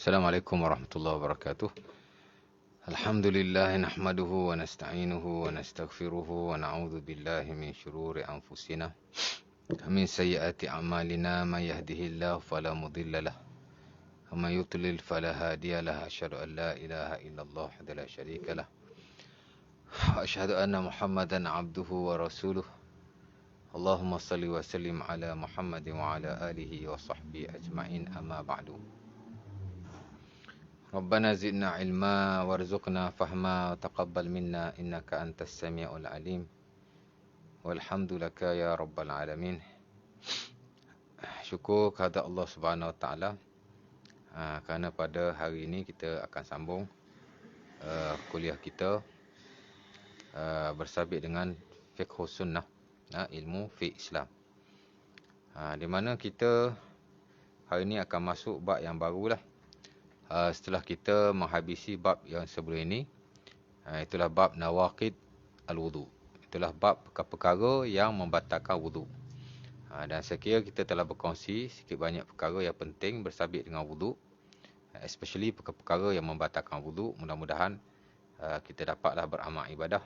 Assalamualaikum warahmatullahi wabarakatuh. Alhamdulillah nahmaduhu wa nasta'inuhu wa nastaghfiruhu wa na'udzu billahi min shururi anfusina wa min sayyiati a'malina may yahdihillahu fala mudilla lahu wa may yudlil fala hadiya lahu asyhadu an la ilaha illallah wahdahu la syarika lahu wa asyhadu anna Muhammadan 'abduhu wa rasuluh. Allahumma shalli wa sallim ala Muhammadin wa ala alihi wa sahbihi ajma'in amma ba'du. ربنا زدنا علما وارزقنا فهما وتقبل منا إنك أنت السميع العليم والحمد لك يا رب العالمين. Syukur kepada Allah Subhanahu Wa Taala kerana pada hari ini kita akan sambung kuliah kita bersabit dengan fiqh sunnah, ilmu fiqh Islam, di mana kita hari ini akan masuk bab yang barulah. Setelah kita menghabisi bab yang sebelum ini, itulah bab nawaqid al-wudu. Itulah bab perkara yang membatalkan wudu. Dan saya kira kita telah berkongsi sikit banyak perkara yang penting bersabit dengan wudu, especially perkara yang membatalkan wudu. Mudah-mudahan kita dapatlah beramal ibadah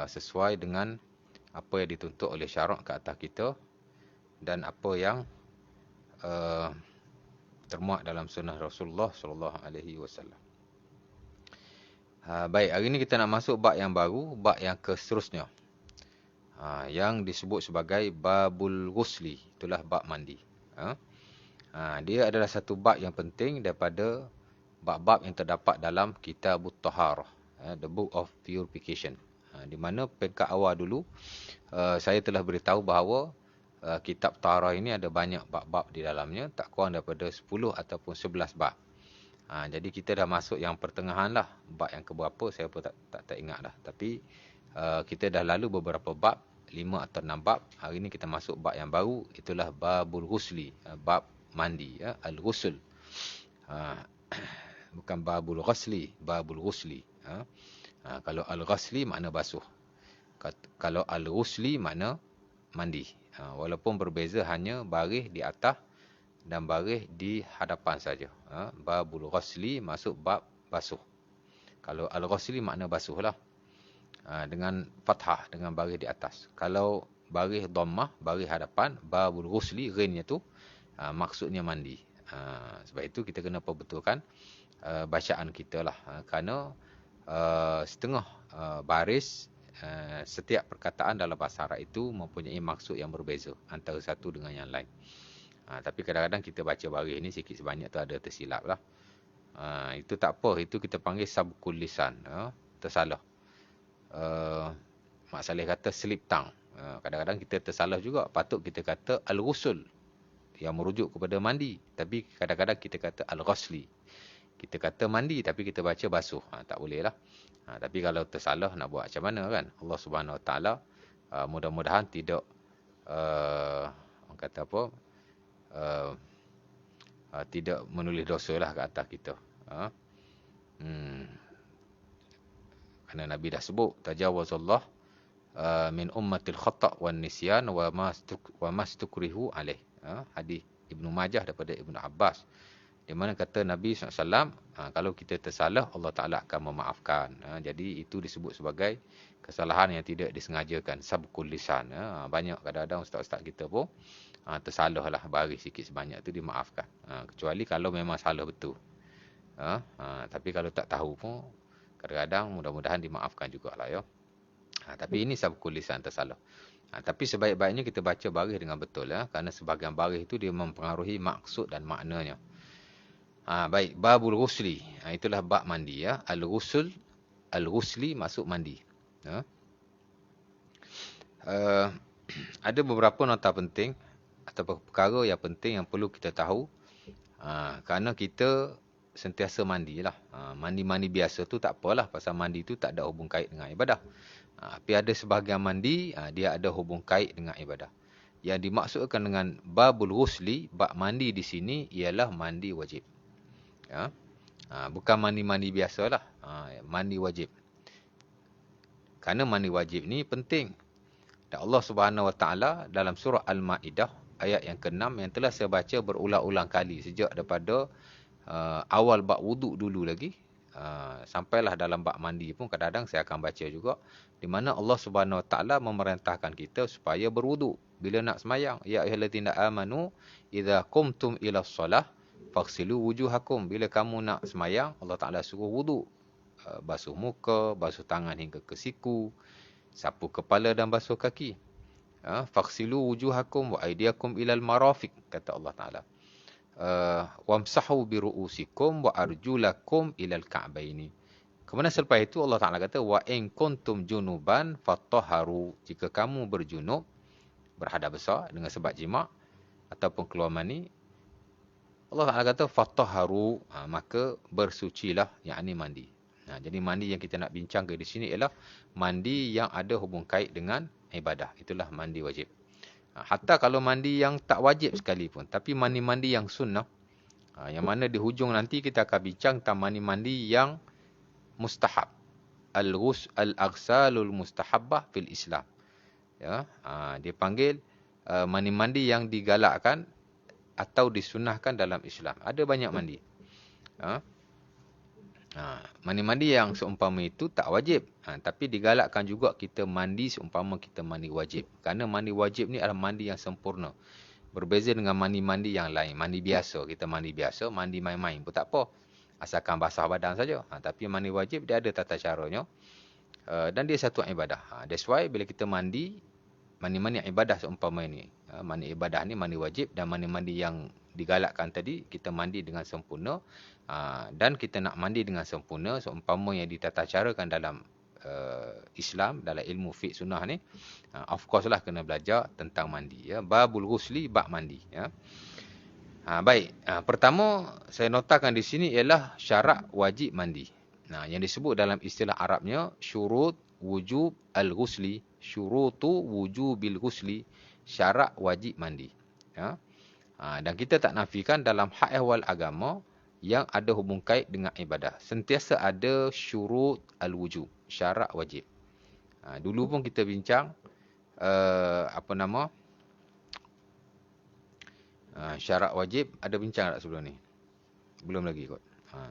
sesuai dengan apa yang dituntut oleh syarak ke atas kita dan apa yang termuat dalam sunnah Rasulullah sallallahu alaihi wasallam. Baik, hari ini kita nak masuk bab yang baru, bab yang seterusnya. Yang disebut sebagai babul ghusli, itulah bab mandi. Dia adalah satu bab yang penting daripada bab-bab yang terdapat dalam Kitabut Taharah, the book of purification. Di mana peringkat awal dulu saya telah beritahu bahawa kitab Taharah ini ada banyak bab-bab di dalamnya, tak kurang daripada 10 ataupun 11 bab. Jadi kita dah masuk yang pertengahan lah, bab yang keberapa saya pun tak ingat dah. Tapi kita dah lalu beberapa bab, 5 atau 6 bab. Hari ini kita masuk bab yang baru, itulah babul ghusli, bab mandi, al-ghusl. Bukan babul ghusli, babul ghusli. Kalau al-ghusli makna basuh. Kalau al-ghusli makna mandi. Walaupun berbeza hanya baris di atas dan baris di hadapan saja. Babul ghusli masuk bab basuh. Kalau al-ghusli makna basuh lah, dengan fathah, dengan baris di atas. Kalau baris dhammah, baris hadapan, babul ghusli, ghainnya tu maksudnya mandi. Sebab itu kita kena perbetulkan bacaan kita lah. Kerana setengah baris, setiap perkataan dalam bahasa Arab itu mempunyai maksud yang berbeza antara satu dengan yang lain. Tapi kadang-kadang kita baca baris ni sikit sebanyak tu ada tersilap lah. Itu tak apa, itu kita panggil sabqul lisan, tersalah. Mak Saleh kata slip tongue. Kadang-kadang kita tersalah juga. Patut kita kata al-ghusl yang merujuk kepada mandi, tapi kadang-kadang kita kata al-ghusli. Kita kata mandi tapi kita baca basuh. Tak boleh lah. Tapi kalau tersalah nak buat macam mana kan? Allah Subhanahu Wa Taala mudah-mudahan tidak orang kata apa? Tidak menulis dosa lah ke atas kita. Kerana Nabi dah sebut tajawazallah min ummatil khata' wan nisyan wa mastukrihu alaih. Hadis Ibnu Majah daripada Ibnu Abbas, di mana kata Nabi SAW, kalau kita tersalah, Allah Ta'ala akan memaafkan. Jadi itu disebut sebagai kesalahan yang tidak disengajakan, sabqul lisan. Banyak kadang-kadang ustaz-ustaz kita pun tersalah lah, baris sikit sebanyak tu dimaafkan. Kecuali kalau memang salah betul. Tapi kalau tak tahu pun, kadang-kadang mudah-mudahan dimaafkan jugalah ya. Tapi ini sabqul lisan, tersalah. Tapi sebaik-baiknya kita baca baris dengan betul, kerana sebahagian baris itu dia mempengaruhi maksud dan maknanya. Baik, babul ghusli, itulah bab mandi ya. Al-ghusl, al-ghusli masuk mandi. Ada beberapa nota penting atau perkara yang penting yang perlu kita tahu, kerana kita sentiasa mandilah. Mandi-mandi biasa tu tak apalah, pasal mandi tu tak ada hubung kait dengan ibadah. Tapi ada sebahagian mandi dia ada hubung kait dengan ibadah. Yang dimaksudkan dengan babul ghusli, bab mandi di sini ialah mandi wajib. Bukan mandi-mandi biasalah, mandi wajib. Kerana mandi wajib ni penting. Dan Allah Subhanahu Wa Taala dalam surah Al-Maidah ayat yang ke-6 yang telah saya baca berulang-ulang kali sejak daripada awal bab wuduk dulu lagi. Sampailah dalam bab mandi pun kadang-kadang saya akan baca juga, di mana Allah Subhanahu Wa Taala memerintahkan kita supaya berwuduk bila nak semayang. Ya ayyuhallazina amanu idza qumtum ila shalah faghsilu wujuhakum. Bila kamu nak semayang, Allah Taala suruh wuduk. Basuh muka, basuh tangan hingga ke siku, sapu kepala dan basuh kaki. Faghsilu wujuhakum wa aydiyakum ilal marafiq, kata Allah Taala. Wamsahu bi ru'usikum wa arjulakum ilal ka'baini. Kemudian selepas itu Allah Taala kata wa in kuntum junuban fatahharu. Jika kamu berjunub, berhadas besar dengan sebab jima' ataupun keluar mani, Allah Taala kata fatahharu, maka bersucilah, yakni mandi. Jadi mandi yang kita nak bincang ke di sini ialah mandi yang ada hubung kait dengan ibadah. Itulah mandi wajib. Hatta kalau mandi yang tak wajib sekalipun, tapi mandi-mandi yang sunnah, yang mana di hujung nanti kita akan bincang tentang mandi-mandi yang mustahab. Al-aghsalul mustahabbah fil Islam. Ya, dia panggil mandi-mandi yang digalakkan atau disunnahkan dalam Islam. Ada banyak mandi. Mandi-mandi yang seumpama itu tak wajib, tapi digalakkan juga kita mandi seumpama kita mandi wajib. Kerana mandi wajib ni adalah mandi yang sempurna. Berbeza dengan mandi-mandi yang lain. Mandi biasa, kita mandi biasa, mandi main-main pun tak apa, asalkan basah badan saja. Tapi mandi wajib dia ada tata caranya, dan dia satu ibadah. That's why bila kita mandi yang ibadah seumpama ini, mandi ibadah ni mandi wajib, dan mandi-mandi yang digalakkan tadi kita mandi dengan sempurna. Dan kita nak mandi dengan sempurna seumpama yang ditata carakan dalam Islam, dalam ilmu fiqh sunnah ni, of course lah kena belajar tentang mandi, ya. Babul ghusli, bab mandi, ya. Baik, pertama saya notakan di sini ialah syarat wajib mandi. Yang disebut dalam istilah Arabnya syurut wujub al-ghusli, syurutu wujubil ghusli, syarat wajib mandi, ya. Dan kita tak nafikan dalam hak ehwal agama yang ada hubung kait dengan ibadah, sentiasa ada syurut al-wujub, syarat wajib. Dulu pun kita bincang syarat wajib, ada bincang tak sebelum ni? Belum lagi kot.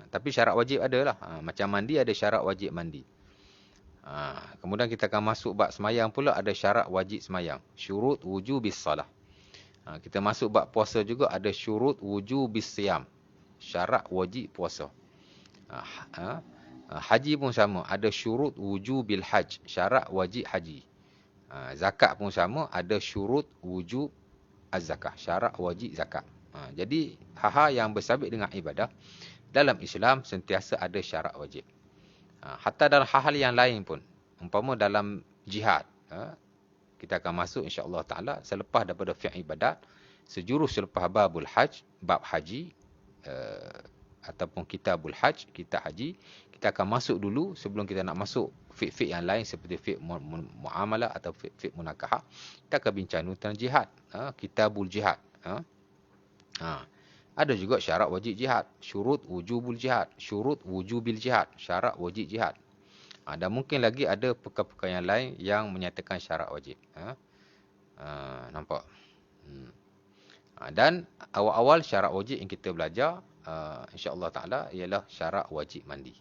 Tapi syarat wajib adalah macam mandi ada syarat wajib mandi. Kemudian kita akan masuk bab semayang pula, ada syarat wajib semayang, syurut wujubis salah. Kita masuk bab puasa juga, ada syurut wujubis siyam, syarat wajib puasa. Haji pun sama, ada syurut wujubil haj, syarat wajib haji. Zakat pun sama, ada syurut wujub az-zakah, syarat wajib zakat. Jadi hal-hal yang bersabit dengan ibadah dalam Islam sentiasa ada syarat wajib. Hatta dalam hal-hal yang lain pun, umpama dalam jihad, kita akan masuk insya-Allah taala selepas daripada fi'il ibadat, sejurus selepas babul haj, bab haji, ataupun kitabul haj, kitab haji, kita akan masuk dulu sebelum kita nak masuk fiqh-fiqh yang lain seperti fiqh muamalah atau fiqh munakahah. Kita akan bincang tentang jihad, kitabul jihad. Ada juga syarat wajib jihad, syurut wujubul jihad, syurut wujubil jihad, syarat wajib jihad. Dan mungkin lagi ada perkara-perkara yang lain yang menyatakan syarat wajib. Nampak? Dan awal-awal syarat wajib yang kita belajar, insya-Allah taala, ialah syarat wajib mandi.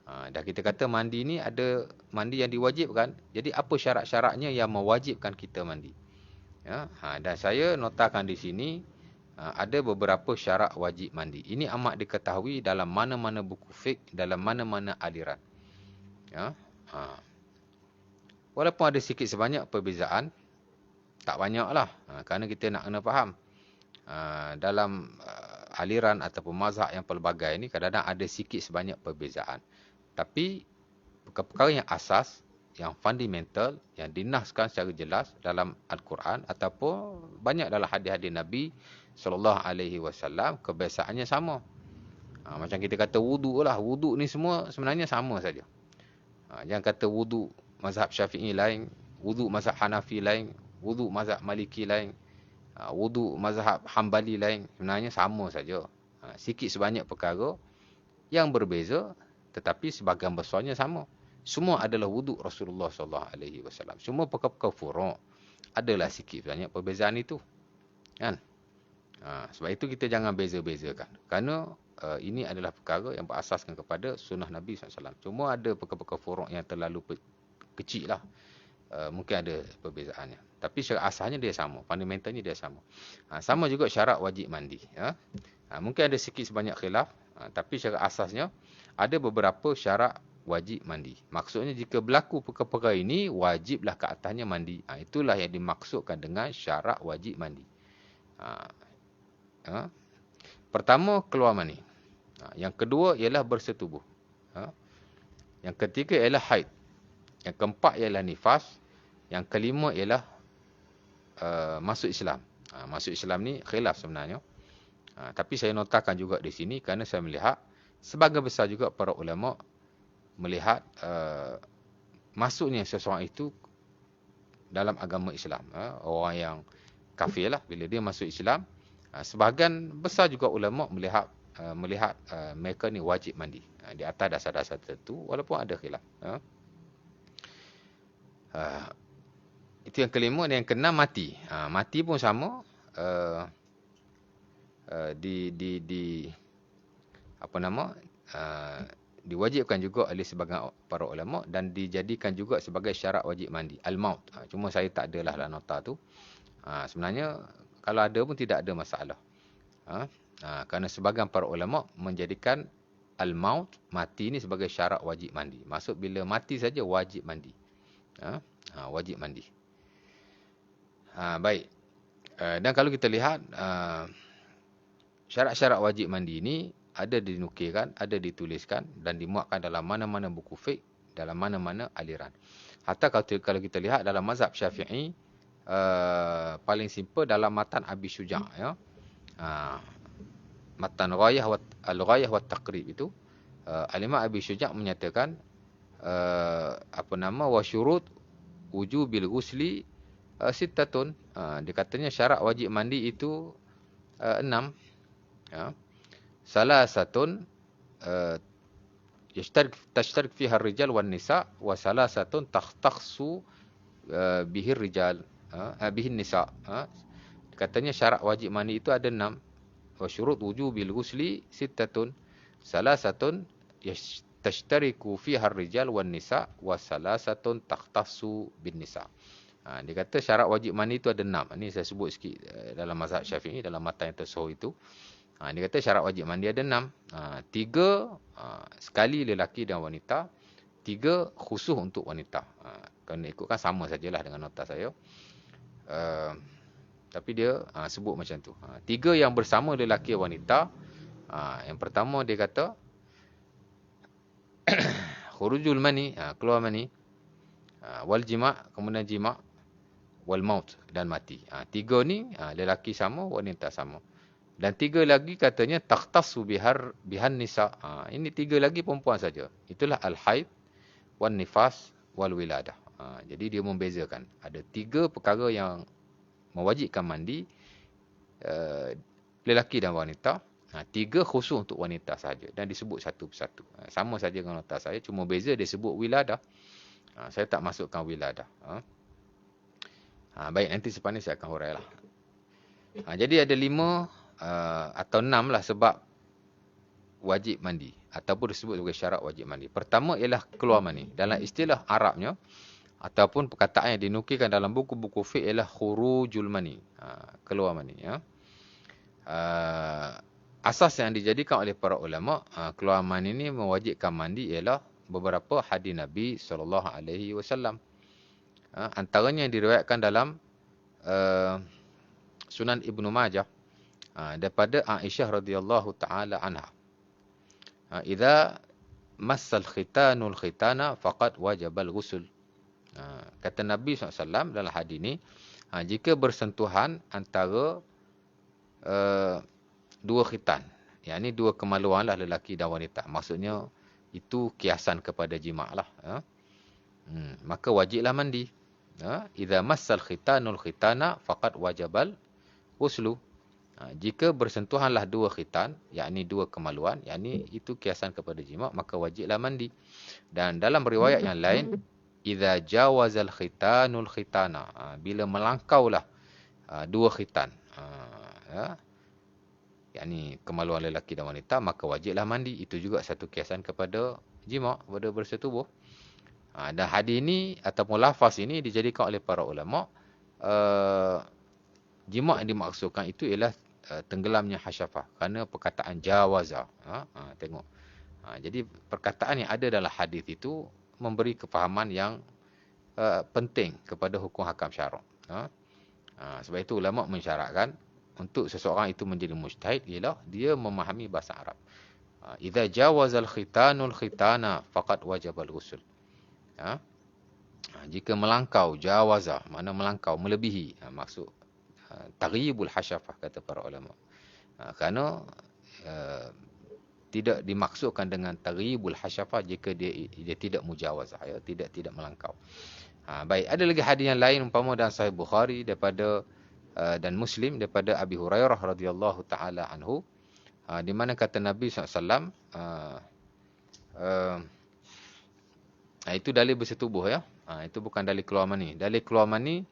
Dah kita kata mandi ni ada mandi yang diwajibkan. Jadi apa syarat-syaratnya yang mewajibkan kita mandi? Dan saya notakan di sini ada beberapa syarat wajib mandi. Ini amat diketahui dalam mana-mana buku fiqh, dalam mana-mana aliran. Walaupun ada sikit sebanyak perbezaan, tak banyaklah, kerana kita nak kena faham. Dalam aliran ataupun mazhab yang pelbagai ni kadang-kadang ada sikit sebanyak perbezaan. Tapi perkara-perkara yang asas, yang fundamental, yang dinaskan secara jelas dalam Al-Quran ataupun banyak dalam hadis-hadis Nabi SAW, kebiasaannya sama. Macam kita kata wuduk lah, wuduk ni semua sebenarnya sama saja. Jangan kata wuduk mazhab Syafi'i lain, wuduk mazhab Hanafi lain, wuduk mazhab Maliki lain, wuduk mazhab Hambali lain, sebenarnya sama saja. Sikit sebanyak perkara yang berbeza, tetapi sebahagian besarnya sama. Semua adalah wuduk Rasulullah SAW. Semua perkara-perkara furu' adalah sikit sebanyak perbezaan itu, kan? Sebab itu kita jangan beza-bezakan. Kerana ini adalah perkara yang berasaskan kepada sunnah Nabi SAW. Cuma ada perkara-perkara furuk yang terlalu kecil lah. Mungkin ada perbezaannya. Tapi secara asalnya dia sama. Fundamentalnya dia sama. Sama juga syarat wajib mandi. Mungkin ada sikit sebanyak khilaf. Tapi secara asasnya ada beberapa syarat wajib mandi. Maksudnya jika berlaku perkara-perkara ini, wajiblah ke atasnya mandi. Itulah yang dimaksudkan dengan syarat wajib mandi. Pertama, keluar mani. Yang kedua ialah bersetubuh. Yang ketiga ialah haid. Yang keempat ialah nifas. Yang kelima ialah masuk Islam. Masuk Islam ni khilaf sebenarnya. Tapi saya notakan juga di sini kerana saya melihat sebahagian besar juga para ulama melihat masuknya seseorang itu dalam agama Islam. Orang yang kafir lah, bila dia masuk Islam, sebahagian besar juga ulama melihat mereka ni wajib mandi di atas dasar-dasar tertentu, walaupun ada khilaf. Itu yang kelima. Dan yang keenam, mati. Mati pun sama. Diwajibkan juga oleh sebahagian para ulama dan dijadikan juga sebagai syarat wajib mandi. Al-maut. Cuma saya tak adalah dalam nota tu. Sebenarnya kalau ada pun tidak ada masalah. Kerana sebahagian para ulama menjadikan al-maut, mati ni sebagai syarat wajib mandi. Maksud bila mati saja wajib mandi. Wajib mandi. Baik. Dan kalau kita lihat syarat-syarat wajib mandi ini ada dinukilkan, ada dituliskan dan dimuatkan dalam mana-mana buku fiqh, dalam mana-mana aliran. Hatta kalau kita lihat dalam mazhab Syafi'i, paling simple dalam matan Abi Syuja', ya. Matan Al-Ghayah wa Taqrib itu, Al-Imam Abi Syuja' menyatakan wa syurut wujubil ghusli sittatun. Dia katanya syarat wajib mandi itu 6. Salasatun tashtarik fiha ar-rijal wan nisa wa salasatun takhtassu bihi ar-rijal bihi an-nisa. Katanya syarat wajib mandi itu ada 6. Wa syurut wujubil ghusli sittatun. Salasatun tashtariku fiha ar-rijal wan nisa wa salasatun takhtassu bin nisa. Dia kata syarat wajib mandi itu ada 6. Ini saya sebut sikit dalam mazhab Syafi'i, dalam matan yang tersohor itu. Dia kata syarat wajib mandi ada 6. 3 sekali lelaki dan wanita. 3 khusus untuk wanita. Kerana ikutkan sama sajalah dengan nota saya. Tapi dia sebut macam tu. 3 yang bersama lelaki dan wanita. Yang pertama dia kata khurujul mani, keluar mani. Wal jima', kemudian jima'. Wal maut, dan mati. 3 ni lelaki sama, wanita sama. Dan 3 lagi katanya takhtassu bihan nisa. Ini 3 lagi perempuan saja. Itulah al-haid, wan nifas, wal wiladah. Jadi dia membezakan. Ada 3 perkara yang mewajibkan mandi lelaki dan wanita. 3 khusus untuk wanita saja. Dan disebut satu persatu. Sama saja dengan nota saya. Cuma beza dia sebut wiladah. Saya tak masukkan wiladah. Baik, nanti selepas ni saya akan hurailah. Jadi ada 5 atau 6 lah sebab wajib mandi. Ataupun disebut sebagai syarat wajib mandi. Pertama ialah keluar mani. Dalam istilah Arabnya, ataupun perkataan yang dinukilkan dalam buku-buku fiqh ialah khurujul mani. Keluar mani. Ya. Asas yang dijadikan oleh para ulama, keluar mani ini mewajibkan mandi ialah beberapa hadis Nabi SAW. Antaranya yang diriwayatkan dalam Sunan Ibnu Majah daripada Aisyah radhiyallahu taala anha. Idza massal khitanul khitana faqad wajabal ghusl. Kata Nabi SAW dalam hadis ini, jika bersentuhan antara 2 khitan, yakni 2 kemaluan lah lelaki dan wanita. Maksudnya itu kiasan kepada jima' lah. Maka wajiblah mandi. Idza massal khitanul khitana faqad wajabal ghuslu. Jika bersentuhanlah 2 khitan, yakni 2 kemaluan, yakni itu kiasan kepada jima', maka wajiblah mandi. Dan dalam riwayat yang lain, idza jawazal khitanul khitana, bila melangkaulah 2 khitan. yakni kemaluan lelaki dan wanita, maka wajiblah mandi. Itu juga satu kiasan kepada jima', kepada bersetubuh. Dan hadis ini ataupun lafaz ini dijadikan oleh para ulama, jima' yang dimaksudkan itu ialah tenggelamnya hasyafah kerana perkataan jawaza. Tengok. Jadi perkataan yang ada dalam hadis itu memberi kefahaman yang penting kepada hukum hakam syarak. Sebab itu ulama mensyaratkan untuk seseorang itu menjadi mujtahid ialah dia memahami bahasa Arab. Idza jawazal khitanul khitana faqad wajabal ghusl. Jika melangkau, jawaza makna melangkau, melebihi, maksud taghyibul hasyafah kata para ulama. Kerana tidak dimaksudkan dengan taghyibul hasyafah jika dia tidak mujawazah, ya, tidak melangkau. Baik, ada lagi hadis yang lain umpama dalam Sahih Bukhari daripada dan Muslim daripada Abi Hurairah radhiyallahu taala anhu, di mana kata Nabi SAW, itu dalil bersetubuh, ya. Itu bukan dalil keluar mani. Dalil keluar mani,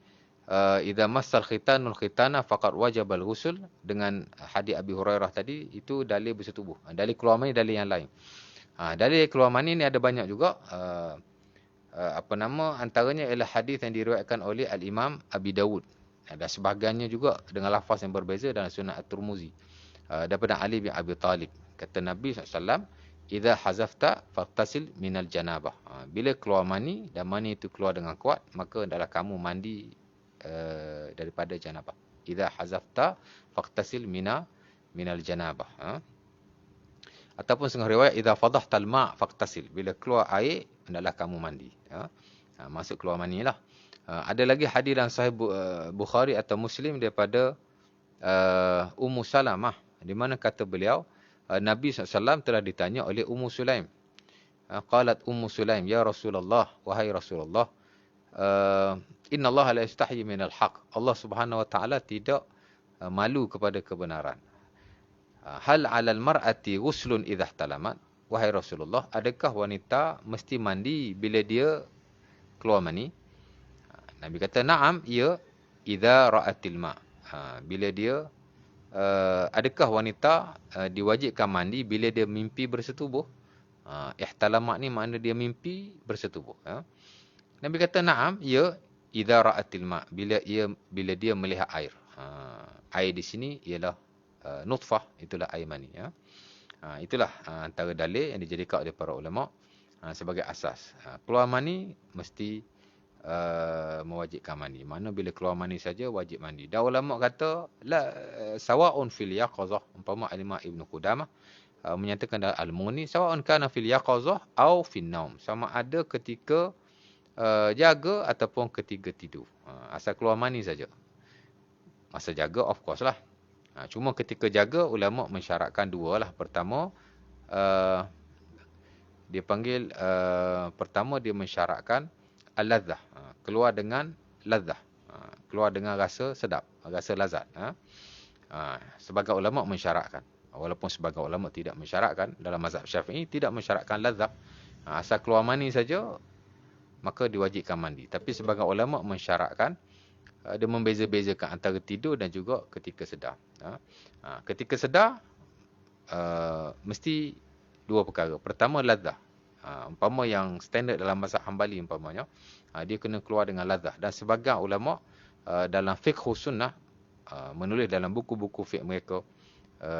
idza massal khitanul khitana faqad wajabal ghusl, dengan hadis Abi Hurairah tadi, itu dalil bersetubuh. Dalil keluar mani dalil yang lain. Dalil keluar mani ni ada banyak juga. Antaranya ialah hadis yang diriwayatkan oleh Al-Imam Abi Dawud. Dan sebahagiannya juga dengan lafaz yang berbeza dalam Sunan At-Tirmizi. Daripada Ali bin Abi Talib. Kata Nabi SAW, idza hazafta faghtasil minal janabah. Bila keluar mani dan mani itu keluar dengan kuat, maka hendaklah kamu mandi daripada janabah. Idza hazafta faghtasil minal janabah. Ataupun setengah riwayat, idza fadahtal ma' faghtasil. Bila keluar air, hendaklah kamu mandi. Masuk keluar mani lah. Ada lagi hadis dalam Sahih Bukhari atau Muslim daripada Ummu Salamah, di mana kata beliau, Nabi SAW telah ditanya oleh Ummu Sulaim. Qalat Ummu Sulaim, ya Rasulullah, wahai Rasulullah, inna Allah la yastahyi minal haq. Allah Subhanahu wa taala tidak malu kepada kebenaran. Hal 'alal mar'ati ghuslun idza ihtalamat? Wahai Rasulullah, adakah wanita mesti mandi bila dia keluar mani? Nabi kata, na'am, ya, idza ra'atil ma'. Bila dia adakah wanita diwajibkan mandi bila dia mimpi bersetubuh? Ihtalamat ni makna dia mimpi bersetubuh. Nabi kata, na'am, ya, idza ra'atil ma', bila dia melihat air. Air di sini ialah nutfah, itulah air mani, ya. Itulah antara dalil yang dijadikan oleh para ulama sebagai asas. Keluar mani mesti mewajibkan mandi. Mana bila keluar mani saja wajib mandi. Dan ulama kata la sawa'un fil yaqazah, umpama Al-Imam Ibn Qudamah menyatakan dalam Al-Mughni, sawa'un kana fil yaqazah au fil naum, sama ada ketika jaga ataupun ketika tidur. Asal keluar mani saja. Masa jaga of course lah. Cuma ketika jaga, ulama mensyaratkan dua lah. Pertama, dia panggil, pertama dia mensyaratkan al-ladzah, keluar dengan ladzah, keluar dengan rasa sedap, rasa lazat. Sebagai ulama mensyaratkan, walaupun sebagai ulama tidak mensyaratkan, dalam mazhab Syafi'i tidak mensyaratkan ladzah. Asal keluar mani saja, maka diwajibkan mandi. Tapi sebagai ulama mensyaratkan, dia membeza-bezakan antara tidur dan juga ketika sedar. Ketika sedar, mesti dua perkara. Pertama, ladzah. Umpama yang standard dalam mazhab Hambali umpamanya, dia kena keluar dengan ladzah. Dan sebagian ulama dalam fiqh sunnah, menulis dalam buku-buku fiqh mereka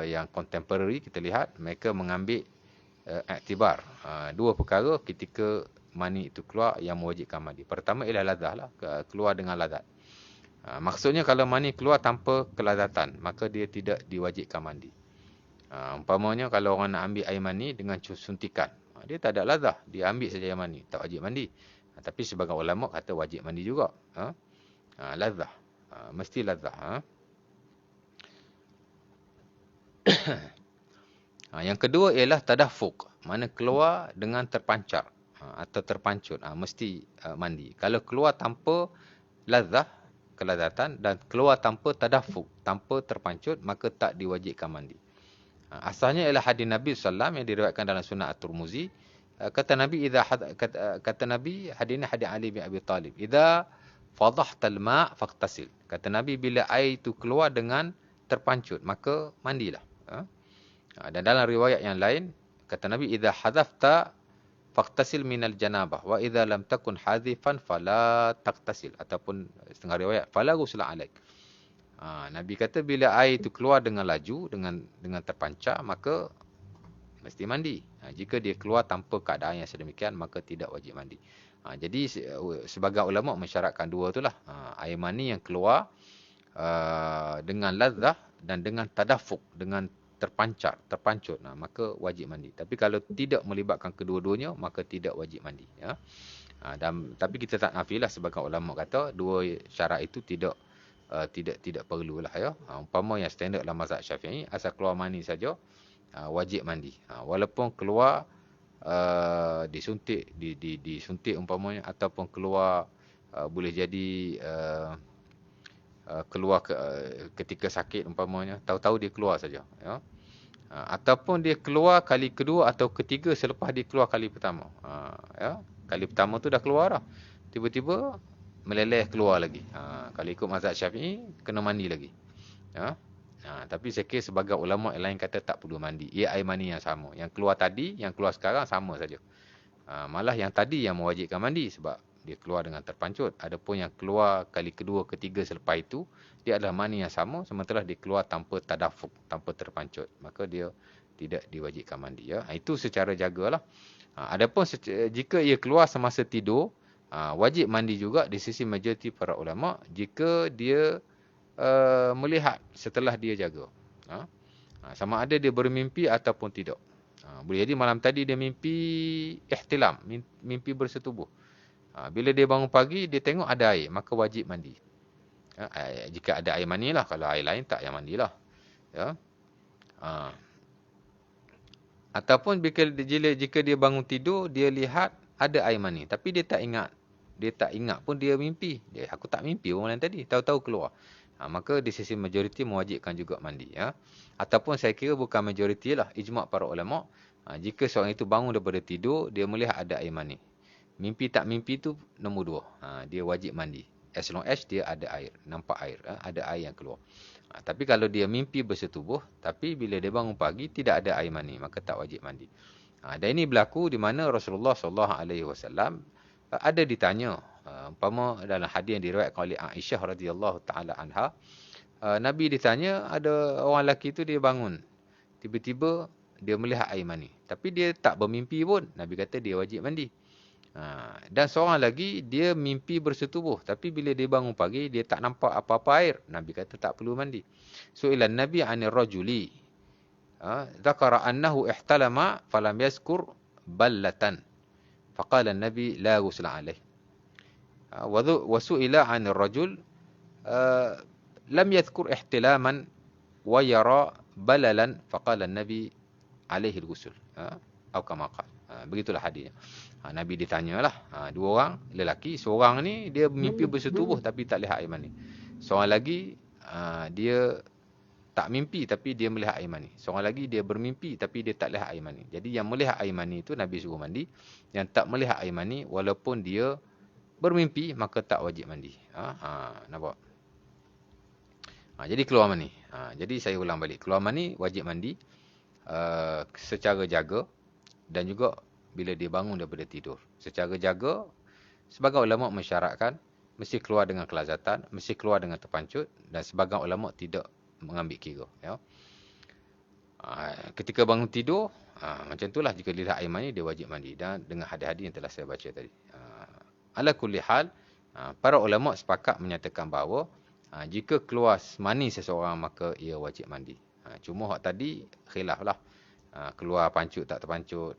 yang contemporary, kita lihat mereka mengambil iktibar dua perkara ketika mani itu keluar yang mewajibkan mandi. Pertama ialah ladzah lah, keluar dengan lazat. Maksudnya kalau mani keluar tanpa kelazatan, maka dia tidak diwajibkan mandi. Umpamanya kalau orang nak ambil air mani dengan suntikan, dia tak ada lazah, dia ambil saja air mani, tak wajib mandi. Tapi sebagai ulama kata wajib mandi juga. Lazah, mesti lazah. Yang kedua ialah tadaffuq, mana keluar dengan terpancar atau terpancut, mesti mandi. Kalau keluar tanpa lazah, kelazatan, dan keluar tanpa tadaffuq, tanpa terpancut, maka tak diwajibkan mandi. Asalnya ialah hadis Nabi SAW yang diriwayatkan dalam Sunan At-Tirmizi. Kata Nabi, kata Nabi, hadis ini hadis Ali bin Abi Talib, idza fadahtal ma' faghtasil. Kata Nabi, bila air itu keluar dengan terpancut, maka mandilah. Dan dalam riwayat yang lain, kata Nabi, idza hadzafta faqtasil minal janabah wa idza lam takun hadzifan fala taqtasil, ataupun setengah riwayat fala ghusla alaik. Nabi kata bila air itu keluar dengan laju, dengan terpancar, maka mesti mandi. Jika dia keluar tanpa keadaan yang sedemikian, maka tidak wajib mandi. Jadi sebagai ulama mensyaratkan dua itulah. Air mani yang keluar dengan ladzah dan dengan tadafuk, dengan terpancut, maka wajib mandi. Tapi kalau tidak melibatkan kedua-duanya, maka tidak wajib mandi. Tapi kita tak nafilah, sebagai ulama kata dua syarat itu tidak perlulah ya. Umpama yang standard dalam mazhab Syafi'i, asal keluar mani saja wajib mandi. Walaupun keluar disuntik umpamanya, ataupun keluar boleh jadi keluar ketika sakit umpamanya, tahu-tahu dia keluar saja ya. Ataupun dia keluar kali kedua atau ketiga selepas dia keluar kali pertama. Ya, kali pertama tu dah keluar dah, tiba-tiba meleleh keluar lagi. Kalau ikut mazhab Syafi'i kena mandi lagi ya. Tapi saya kira sebagai ulama yang lain kata tak perlu mandi. Ia air mani yang sama. Yang keluar tadi, yang keluar sekarang sama saja. Malah yang tadi yang mewajibkan mandi sebab dia keluar dengan terpancut. Adapun yang keluar kali kedua, ketiga selepas itu, dia adalah mani yang sama, sementara dia keluar tanpa tadafuk, tanpa terpancut. Maka dia tidak diwajibkan mandi ya. Itu secara jagalah. Adapun jika ia keluar semasa tidur, wajib mandi juga di sisi majoriti para ulama jika dia melihat setelah dia jaga. Sama ada dia bermimpi ataupun tidak. Boleh jadi malam tadi dia mimpi ihtilam, mimpi bersetubuh. Bila dia bangun pagi, dia tengok ada air, maka wajib mandi. Jika ada air mani lah, kalau air lain tak payah mandilah. Ya. Ataupun jika dia bangun tidur, dia lihat ada air mani, tapi dia tak ingat. Dia tak ingat pun dia mimpi. Aku tak mimpi malam tadi, tahu-tahu keluar. Maka di sisi majoriti mewajibkan juga mandi ya. Ataupun saya kira bukan majoriti lah, ijma' para ulama, jika seorang itu bangun daripada tidur, dia melihat ada air mani, mimpi tak mimpi tu nombor dua, dia wajib mandi as long as dia ada air, nampak air, ada air yang keluar. Tapi kalau dia mimpi bersetubuh, tapi bila dia bangun pagi tidak ada air mani, maka tak wajib mandi. Dan ini berlaku di mana Rasulullah SAW ada ditanya, umpama dalam hadis yang diriwayatkan oleh Aisyah radhiyallahu taala anha, Nabi ditanya, ada orang lelaki tu dia bangun, tiba-tiba dia melihat air mani, tapi dia tak bermimpi pun. Nabi kata dia wajib mandi. Dan seorang lagi dia mimpi bersetubuh, tapi bila dia bangun pagi dia tak nampak apa-apa air. Nabi kata tak perlu mandi. Su'ilan Nabi 'anil rajuli dzakara annahu ihtalama falam yazkur ballatan. Faqala an-nabi la ghusla alaih. Wa su'ila 'anil rajul lam yadhkur ihtilaman wa yara balalan, faqala an-nabi alaihi al-ghusl. Atau kama qala. Begitulah hadisnya. Nabi ditanyalah, dua orang lelaki, seorang ni dia mimpi bersetubuh tapi tak lihat air mani. Seorang lagi dia tak mimpi tapi dia melihat air mani. Seorang lagi dia bermimpi tapi dia tak lihat air mani. Jadi yang melihat air mani itu Nabi suruh mandi, yang tak melihat air mani walaupun dia bermimpi maka tak wajib mandi. Nampak? Jadi keluar mani. Jadi saya ulang balik, keluar mani wajib mandi secara jaga, dan juga bila dia bangun daripada tidur. Secara jaga, sebagai ulama mensyaratkan mesti keluar dengan kelazatan, mesti keluar dengan terpancut, dan sebagai ulama tidak mengambil kira ya. Ketika bangun tidur, macam itulah, jika lihat air mani dia wajib mandi, dan dengan hadis-hadis yang telah saya baca tadi. Ala kulli hal, para ulama sepakat menyatakan bahawa jika keluar mani seseorang maka ia wajib mandi. Cuma hak tadi khilaf lah. Keluar pancut tak terpancut,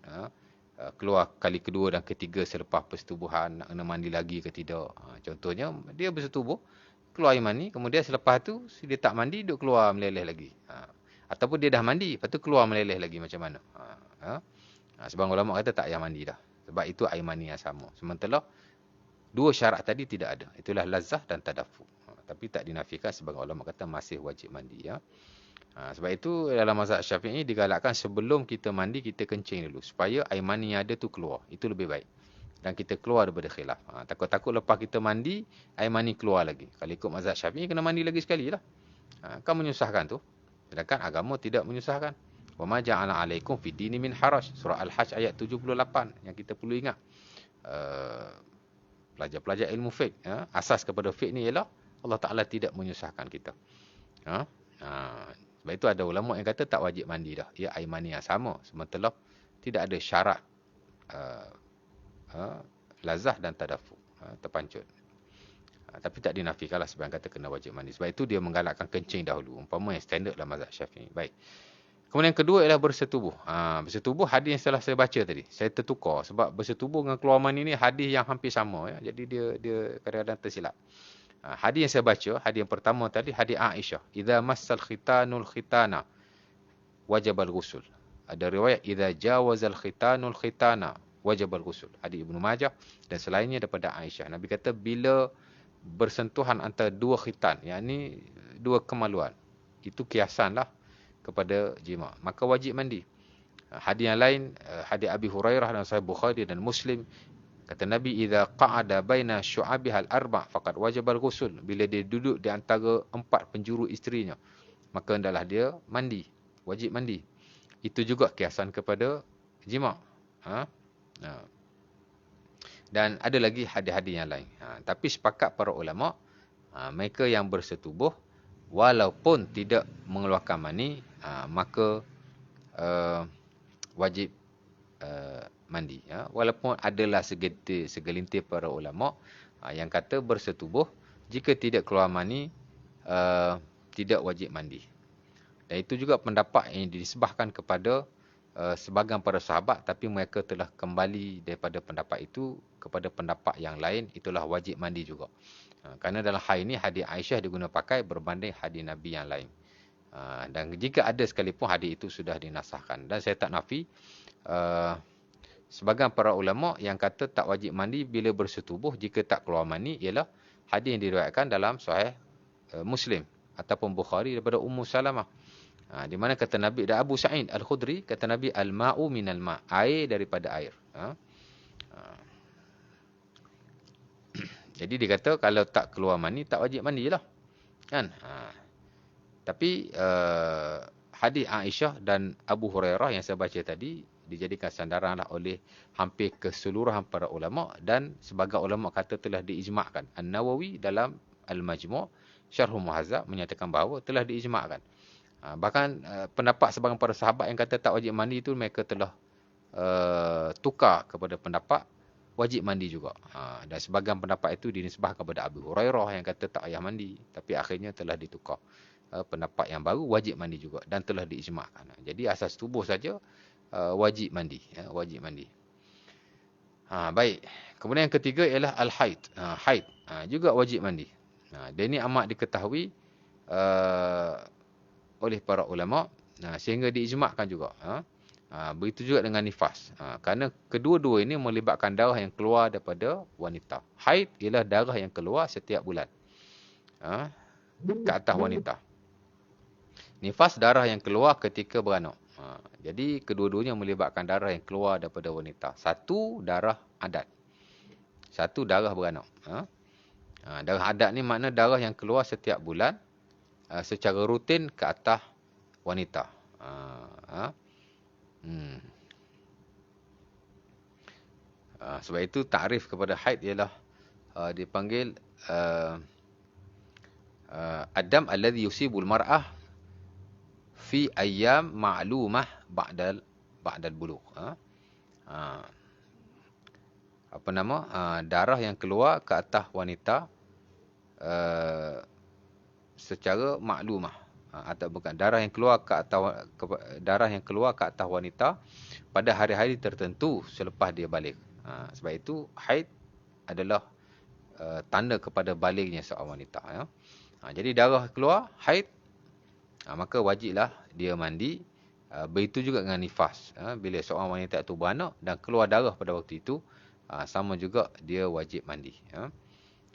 keluar kali kedua dan ketiga selepas persetubuhan, nak kena mandi lagi ke tidak. Contohnya dia bersetubuh, keluar air mani, kemudian selepas tu dia tak mandi, duk keluar meleleh lagi. Ataupun dia dah mandi, lepas tu keluar meleleh lagi, macam mana? Sebagian ulama kata tak payah mandi dah, sebab itu air mani yang sama. Sementara dua syarat tadi tidak ada, itulah lazah dan tadaffuk. Tapi tak dinafikan, sebagian ulama kata masih wajib mandi ya. Sebab itu dalam mazhab Syafi'i digalakkan sebelum kita mandi kita kencing dulu supaya air mani yang ada tu keluar. Itu lebih baik. Dan kita keluar daripada khilaf. Takut-takut lepas kita mandi air mani keluar lagi. Kalau ikut mazhab Syafi'i kena mandi lagi sekali lah. Kan menyusahkan tu. Sedangkan agama tidak menyusahkan. Wa ma ja'ala 'alaikum fid dini min haraj. Surah Al-Hajj ayat 78 yang kita perlu ingat. Pelajar-pelajar ilmu fiqh, asas kepada fiqh ni ialah Allah Taala tidak menyusahkan kita. Sebab itu ada ulama yang kata tak wajib mandi dah. Ia air mani yang sama. Sementara tidak ada syarat lazah dan tadafu, terpancut. Tapi tak dinafikanlah sebagian kata kena wajib mandi. Sebab itu dia menggalakkan kencing dahulu. Umpama yang standard dalam mazhab Syafi'i. Baik. Kemudian yang kedua ialah bersetubuh. Bersetubuh hadis yang telah saya baca tadi. Saya tertukar sebab bersetubuh dengan keluar mani ni hadis yang hampir sama, ya. Jadi dia kadang-kadang tersilap. Hadis yang saya baca, hadis yang pertama tadi hadis Aisyah, idza massal khitanul khitana wajibal ghusl. Ada riwayat idza jawazal khitanul khitana wajibal ghusl. Hadis Ibnu Majah dan selainnya daripada Aisyah. Nabi kata bila bersentuhan antara dua khitan, yakni dua kemaluan, itu kiasanlah kepada jima, maka wajib mandi. Hadis yang lain, hadis Abi Hurairah dan Sahih Bukhari dan Muslim, kata Nabi idza qa'ada baina syu'abihal arba' faqad wajibal ghusl. Bila dia duduk di antara 4 penjuru isterinya, maka hendaklah dia mandi, wajib mandi. Itu juga kiasan kepada jima. Dan ada lagi hadis-hadis yang lain. Tapi sepakat para ulama, mereka yang bersetubuh walaupun tidak mengeluarkan mani, maka wajib mandi. Walaupun adalah segelintir para ulama yang kata bersetubuh jika tidak keluar mani tidak wajib mandi. Dan itu juga pendapat yang disebahkan kepada sebahagian para sahabat, tapi mereka telah kembali daripada pendapat itu kepada pendapat yang lain, itulah wajib mandi juga. Kerana dalam hal ini hadis Aisyah diguna pakai berbanding hadis Nabi yang lain. Dan jika ada sekalipun hadis itu sudah dinasahkan. Dan saya tak nafi sebahagian para ulama yang kata tak wajib mandi bila bersetubuh jika tak keluar mani ialah hadis yang diriwayatkan dalam Sahih Muslim ataupun Bukhari daripada Ummu Salamah. Di mana kata Nabi dan Abu Sa'id Al-Khudri, kata Nabi al-ma'u minal ma', air daripada air. Jadi dia kata kalau tak keluar mani tak wajib mandi lah. Kan? Tapi hadis Aisyah dan Abu Hurairah yang saya baca tadi dijadikan sandaranlah oleh hampir keseluruhan para ulama, dan sebagai ulama kata telah diijma'kan. An-Nawawi dalam Al-Majmu' Syarh Muhazzab menyatakan bahawa telah diijma'kan. Bahkan pendapat sebahagian para sahabat yang kata tak wajib mandi itu mereka telah tukar kepada pendapat wajib mandi juga. Dan sebahagian pendapat itu dinisbahkan kepada Abu Hurairah yang kata tak payah mandi, tapi akhirnya telah ditukar. Pendapat yang baru wajib mandi juga dan telah diijma'kan. Jadi asas tubuh saja wajib mandi, wajib mandi. Baik. Kemudian yang ketiga ialah al-haid. Haid juga wajib mandi. Dia ni amat diketahui oleh para ulama, sehingga diijma'kan juga. Begitu juga dengan nifas. Kerana kedua-dua ini melibatkan darah yang keluar daripada wanita. Haid ialah darah yang keluar setiap bulan ke atas wanita. Nifas darah yang keluar ketika beranak. Jadi kedua-duanya melibatkan darah yang keluar daripada wanita. Satu darah adat, satu darah beranak. Darah adat ni makna darah yang keluar setiap bulan secara rutin ke atas wanita. Sebab itu takrif kepada haid ialah dipanggil adam alladhi yusibul mar'ah fi ayyam ma'lumah ba'dal bulugh. Apa nama? Darah yang keluar ke atas wanita secara maklumah, atau bukan, darah yang keluar ke atas wanita pada hari-hari tertentu selepas dia balik. Sebab itu haid adalah tanda kepada balignya seorang wanita. Jadi darah keluar haid, maka wajiblah dia mandi. Begitu juga dengan nifas. Bila seorang wanita itu beranak dan keluar darah pada waktu itu, sama juga dia wajib mandi.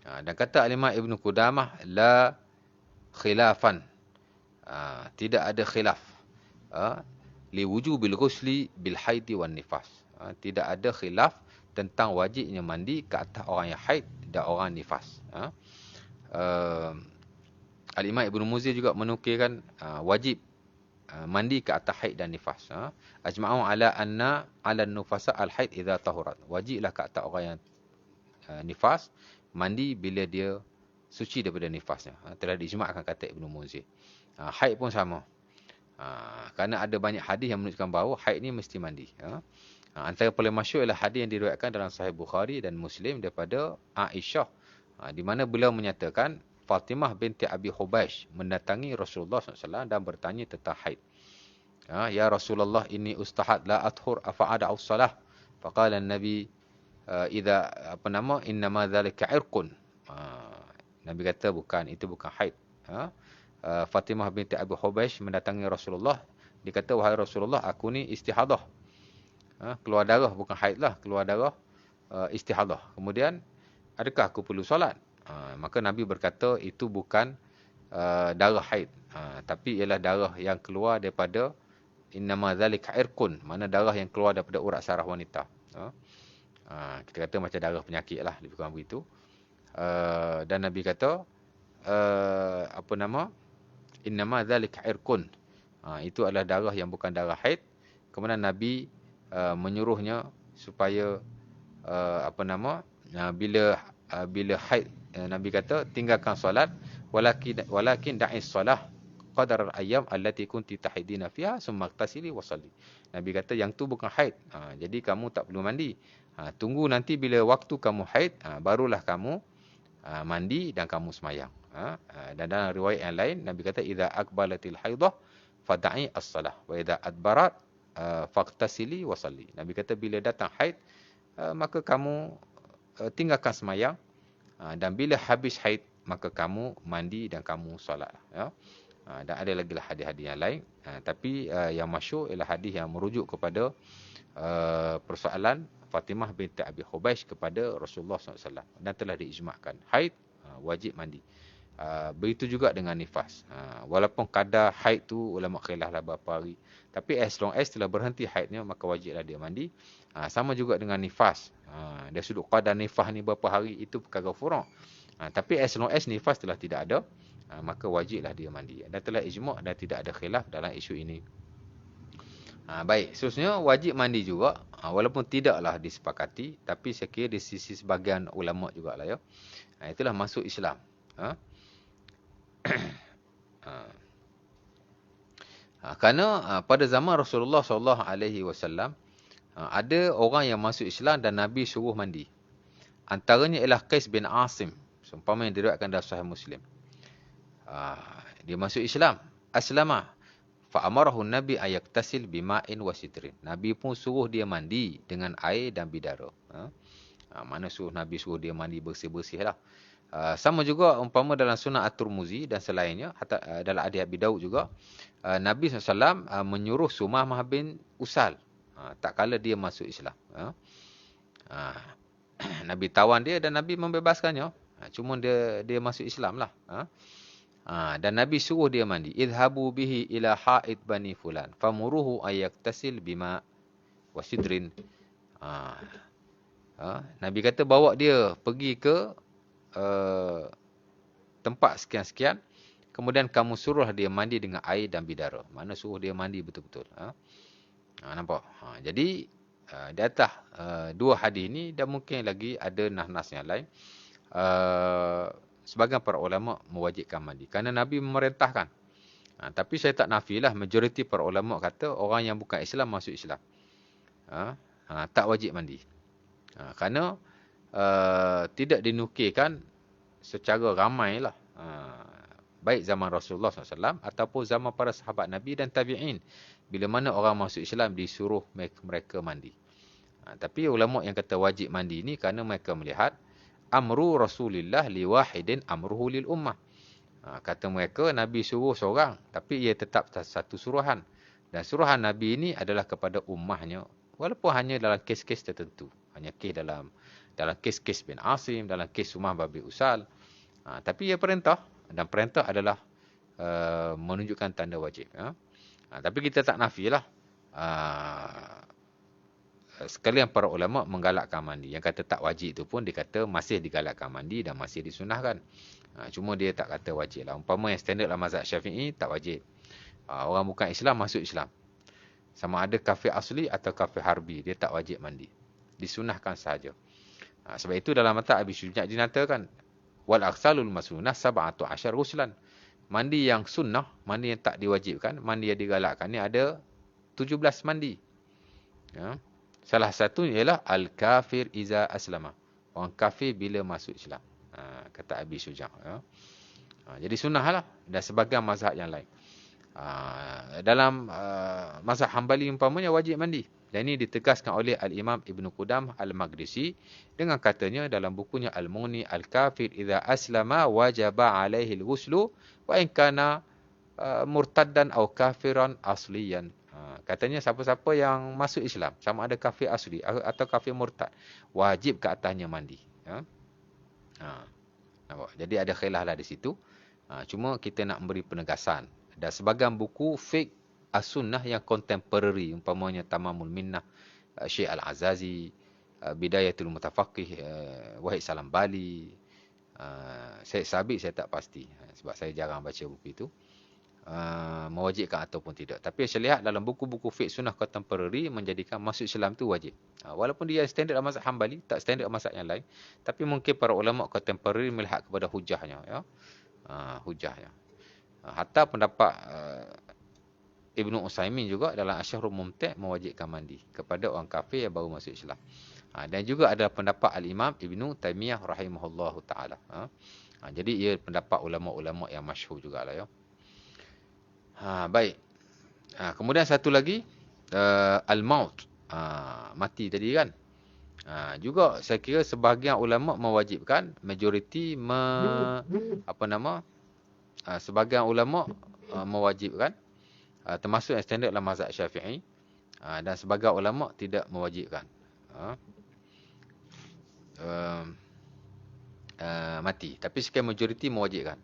Dan kata Al-Imam Ibn Qudamah, la khilafan, tidak ada khilaf li wujubil ghusli bil haidi wan nifas. Tidak ada khilaf tentang wajibnya mandi ke atas orang yang haid dan orang nifas. Al-Imam Ibn Muzir juga menukilkan wajib mandi ke atas haid dan nifas. Ajma'u ala anna ala nufasa al-haid idza tahurat. Wajiblah ke atas orang yang nifas mandi bila dia suci daripada nifasnya. Telah diijma'kan kata Ibnu Munzir. Haid pun sama. Kerana ada banyak hadis yang menunjukkan bahawa haid ni mesti mandi. Antara paling masyhur ialah hadis yang diriwayatkan dalam Sahih Bukhari dan Muslim daripada Aisyah, di mana beliau menyatakan Fatimah binti Abi Hubaish mendatangi Rasulullah SAW dan bertanya tentang haid. Ya Rasulullah, ini ustahad la athur afa'ada as-salah. Faqala an-nabi idza innama dhalika irqun. Nabi kata itu bukan haid. Fatimah binti Abi Hubaish mendatangi Rasulullah. Dia kata, wahai Rasulullah, aku ni istihadah. Keluar darah, bukan haid lah, keluar darah istihadah. Kemudian, adakah aku perlu solat? Maka Nabi berkata, itu bukan darah haid. Tapi ialah darah yang keluar daripada innama dzalika irqun, mana darah yang keluar daripada urat saraf wanita. Kita kata macam darah penyakit lah, lebih kurang begitu. Dan Nabi kata, innama dzalika irqun. Itu adalah darah yang bukan darah haid. Kemudian Nabi menyuruhnya supaya bila haid, Nabi kata tinggalkan solat, walakin da'is solah qadar al-ayyam allati kunti tahidina fiha summa ightasili wa salli. Nabi kata yang tu bukan haid. Jadi kamu tak perlu mandi. Tunggu nanti bila waktu kamu haid, barulah kamu mandi dan kamu semayang. Dan dalam riwayat yang lain Nabi kata idza aqbalatil haidah fada'i as-salah wa idza adbarat faqtasili wa salli. Nabi kata bila datang haid, maka kamu tinggalkan semayang, dan bila habis haid maka kamu mandi dan kamu solat. Dan ada lagi lah hadis-hadis yang lain, tapi yang masyhur ialah hadis yang merujuk kepada persoalan Fatimah binti Abi Hubaish kepada Rasulullah SAW, dan telah diijma'kan haid wajib mandi. Begitu juga dengan nifas. Walaupun kadar haid tu ulama khilaf lah berapa hari, tapi as long as telah berhenti haidnya maka wajiblah dia mandi. Sama juga dengan nifas. Dari sudut qadar nifas ni berapa hari itu perkara furu'. Tapi as long as nifas telah tidak ada, maka wajiblah dia mandi. Dan telah ijma' dan tidak ada khilaf dalam isu ini. Baik, seterusnya wajib mandi juga, walaupun tidaklah disepakati, tapi saya kira di sisi sebahagian ulama' jugalah ya. Itulah masuk Islam. Kerana pada zaman Rasulullah SAW ada orang yang masuk Islam dan Nabi suruh mandi. Antaranya ialah Qais bin Asim, seumpama yang diriwayatkan dalam Sahih Muslim. Dia masuk Islam, aslama, fa amarahu Nabi ayaktasil bima'in wa sidrin. Nabi pun suruh dia mandi dengan air dan bidara. Mana Nabi suruh dia mandi bersih-bersih lah. Sama juga umpama dalam Sunnah At-Tirmizi dan selainnya, dalam hadis Abi Daud juga, Nabi SAW menyuruh Sumamah bin Usal tak kala dia masuk Islam. Nabi tawan dia dan Nabi membebaskannya. Cuma dia masuk Islam lah. Dan Nabi suruh dia mandi. Idhabu bihi ila haid bani fulan famuruhu ayaktasil bima wasidrin. Nabi kata bawa dia pergi ke tempat sekian-sekian, kemudian kamu suruh dia mandi dengan air dan bidara. Mana suruh dia mandi betul-betul. Nampak? Jadi di atas dua hadis ini, dan mungkin lagi ada nas-nas yang lain, sebahagian para ulama mewajibkan mandi kerana Nabi memerintahkan. Tapi saya tak nafilah, majoriti para ulama kata orang yang bukan Islam masuk Islam tak wajib mandi. Kerana tidak dinukilkan secara ramai lah, baik zaman Rasulullah SAW ataupun zaman para sahabat Nabi dan tabi'in, bila mana orang masuk Islam disuruh mereka mandi. Tapi ulama yang kata wajib mandi ni kerana mereka melihat amru Rasulillah liwahidin amruhu lil ummah. Kata mereka Nabi suruh seorang, tapi ia tetap satu suruhan, dan suruhan Nabi ini adalah kepada ummahnya, walaupun hanya dalam kes-kes tertentu. Hanya kes dalam kes-kes bin Asim, dalam kes Sumah bin Usal. Tapi ia perintah, dan perintah adalah menunjukkan tanda wajib. Tapi kita tak nafilah. Sekalian para ulama menggalakkan mandi. Yang kata tak wajib itu pun dia kata masih digalakkan mandi dan masih disunahkan. Cuma dia tak kata wajib lah. Umpama yang standard dalam mazhab Syafi'i tak wajib. Orang bukan Islam masuk Islam. Sama ada kafir asli atau kafir harbi, dia tak wajib mandi. Disunahkan sahaja. Sebab itu dalam mata Abi Syuja' dinatakan, wal aksalul masnunah sab'atu asyar ghuslan. Mandi yang sunnah, mandi yang tak diwajibkan, mandi yang digalakkan ni ada 17 mandi. Ya. Salah satu ialah al-kafir iza aslama. Orang kafir bila masuk Islam. Kata Abi Syuja'. Ya. Jadi sunnah lah. Dan sebagian mazhab yang lain. Dalam mazhab Hanbali umpamanya wajib mandi. Dan ini ditegaskan oleh Al-Imam Ibn Qudam Al-Maghrisi dengan katanya dalam bukunya Al-Mughni, al-kafir idza aslama wajaba alaihi al-ghuslu wa in kana murtaddan aw kafiran asliyan. Katanya siapa-siapa yang masuk Islam, sama ada kafir asli atau kafir murtad, wajib ke atasnya mandi. Ya. Nampak? Jadi ada khilaf lah di situ. Cuma kita nak beri penegasan. Dan sebagian buku fiqh as-sunnah yang contemporary, umpamanya Tamamul Minnah, Syekh Al-Azazi, Bidayatul Mutafaqih, Wahid Salam Bali, Syekh Sabit saya tak pasti. Sebab saya jarang baca buku itu. Mewajibkan ataupun tidak. Tapi saya lihat dalam buku-buku fiqh sunnah contemporary menjadikan masuk Islam tu wajib. Walaupun dia standard dalam mazhab Hanbali, tak standard dalam mazhab yang lain. Tapi mungkin para ulama contemporary melihat kepada hujahnya. Ya. Hujahnya. Hatta pendapat Ibnu Utsaimin juga dalam Asy-Syarhul Mumti' mewajibkan mandi kepada orang kafir yang baru masuk Islam. Dan juga ada pendapat Al-Imam Ibnu Taimiyah rahimahullahu taala. Jadi ia pendapat ulama-ulama yang masyhur jugalah ya. Baik. Kemudian satu lagi al-maut. Mati tadi kan. Juga saya kira sebahagian ulama mewajibkan, majoriti sebahagian ulama mewajibkan, termasuk yang standard dalam mazhab Syafi'i, dan sebahagian ulama tidak mewajibkan mati. Tapi sekian majoriti mewajibkan.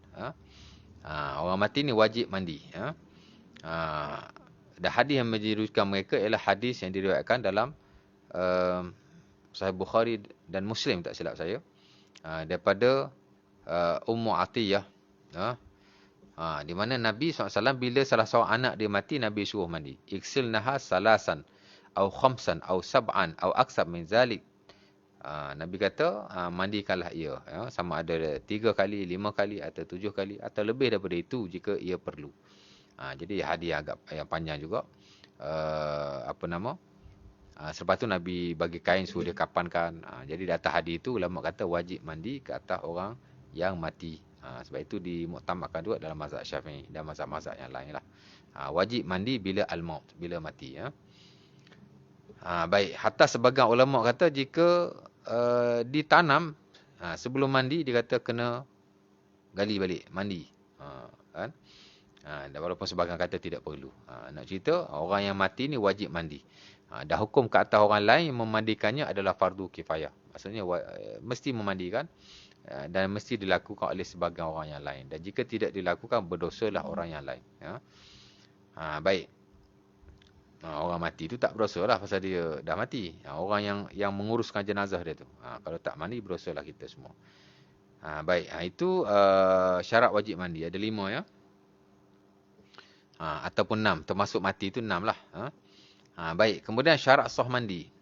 Orang mati ni wajib mandi. Dan hadis yang menjadikan mereka ialah hadis yang diriwayatkan dalam Sahih Bukhari dan Muslim, tak silap saya, daripada Ummu Atiyah. Di mana Nabi SAW bila salah seorang anak dia mati, Nabi suruh mandi. Iksilnaha salasan au khamsan au sab'an au aksab min zalik. Nabi kata mandikanlah ia, ya, sama ada 3 kali, 5 kali atau 7 kali atau lebih daripada itu jika ia perlu. Jadi hadis agak yang panjang juga. Selepas tu Nabi bagi kain suruh dia kapankan. Jadi di atas hadis itu ulama kata wajib mandi ke atas orang yang mati. Sebab itu dimuktamadkan juga dalam mazhab Syafi'i dan mazhab-mazhab yang lain lah. Wajib mandi bila al-maut, bila mati. Ya. Baik, hatta sebagian ulama kata jika ditanam sebelum mandi, dia kata kena gali balik, mandi. Kan? Dan walaupun sebagian kata tidak perlu. Nak cerita, orang yang mati ni wajib mandi. Dan hukum ke atas orang lain memandikannya adalah fardu kifayah. Maksudnya mesti memandikan. Dan mesti dilakukan oleh sebagian orang yang lain. Dan jika tidak dilakukan, berdosalah orang yang lain. Ya. Baik. Orang mati itu tak berdosa lah pasal dia dah mati. Orang yang menguruskan jenazah dia tu. Kalau tak mandi, berdosalah kita semua. Baik. Itu syarat wajib mandi. Ada 5 ya. Ataupun 6. Termasuk mati itu 6 lah. Baik. Kemudian syarat sah mandi.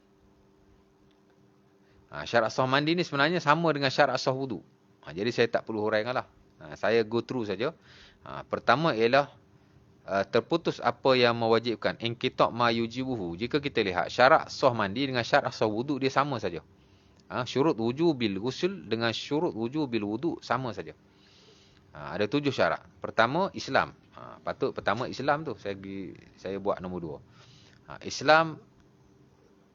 Syarat sah mandi ni sebenarnya sama dengan syarat sah wudu. Jadi saya tak perlu huraikan lah. Saya go through saja. Pertama ialah terputus apa yang mewajibkan. Inqita' ma yujibuhu. Jika kita lihat syarat sah mandi dengan syarat sah wudu, dia sama saja. Syurut wujubil ghusl dengan syurut wujubil wudu sama saja. Ada 7 syarat. Pertama, Islam. Pertama Islam tu saya buat nombor 2. Islam